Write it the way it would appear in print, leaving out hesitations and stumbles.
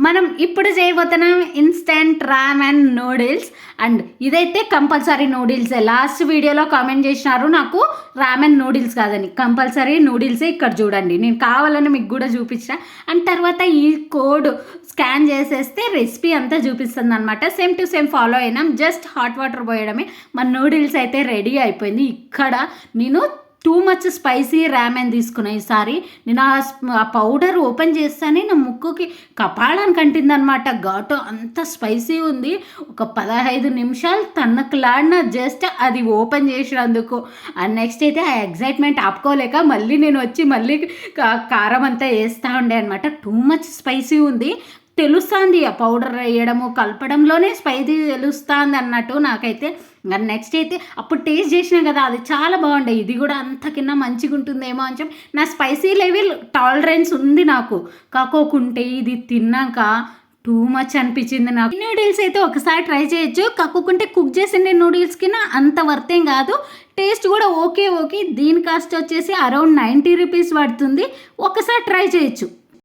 మనం ఇప్పుడు చేయబోతున్నాం ఇన్స్టెంట్ రామెన్ నూడిల్స్. అండ్ ఇదైతే కంపల్సరీ నూడిల్సే. లాస్ట్ వీడియోలో కామెంట్ చేసినారు నాకు రామెన్ నూడిల్స్ కాదని. కంపల్సరీ నూడిల్సే. ఇక్కడ చూడండి, నేను కావాలని మీకు కూడా చూపించిన. అండ్ తర్వాత ఈ కోడ్ స్కాన్ చేసేస్తే రెసిపీ అంతా చూపిస్తుంది అనమాట. సేమ్ టు సేమ్ ఫాలో అయినాం. జస్ట్ హాట్ వాటర్ పోయడమే. మన నూడిల్స్ అయితే రెడీ అయిపోయింది. ఇక్కడ నేను టూ మచ్ స్పైసీ రామెన్ తీసుకున్నా ఈసారి. నేను ఆ పౌడర్ ఓపెన్ చేస్తానే నా ముక్కుకి కపాళానికి అంటిందనమాట. ఘాటు అంత స్పైసీ ఉంది. ఒక 15 నిమిషాలు తన్నకలాడిన జస్ట్ అది ఓపెన్ చేసినందుకు. అండ్ నెక్స్ట్ అయితే ఆ ఎగ్జైట్మెంట్ ఆపుకోలేక మళ్ళీ నేను వచ్చి మళ్ళీ కారం అంతా వేస్తూ ఉండే అనమాట. టూ మచ్ స్పైసీ ఉంది. తెలుస్తుంది ఆ పౌడర్ వేయడము కలపడంలోనే స్పైసీ తెలుస్తుంది అన్నట్టు నాకైతే. నెక్స్ట్ అయితే అప్పుడు టేస్ట్ చేసినా కదా, అది చాలా బాగుండే. ఇది కూడా అంతకిన్నా మంచిగా ఉంటుందేమో అని చెప్పి నా స్పైసీ లెవెల్ టాలరెన్స్ ఉంది నాకు. కాకోకుంటే ఇది తిన్నాక టూ మచ్ అనిపించింది నాకు. నూడిల్స్ అయితే ఒకసారి ట్రై చేయొచ్చు. కాకుంటే కుక్ చేసిన నూడిల్స్ కింద అంత వర్తేం కాదు. టేస్ట్ కూడా ఓకే. దీని కాస్ట్ వచ్చేసి అరౌండ్ 90 రూపీస్ పడుతుంది. ఒకసారి ట్రై చేయొచ్చు.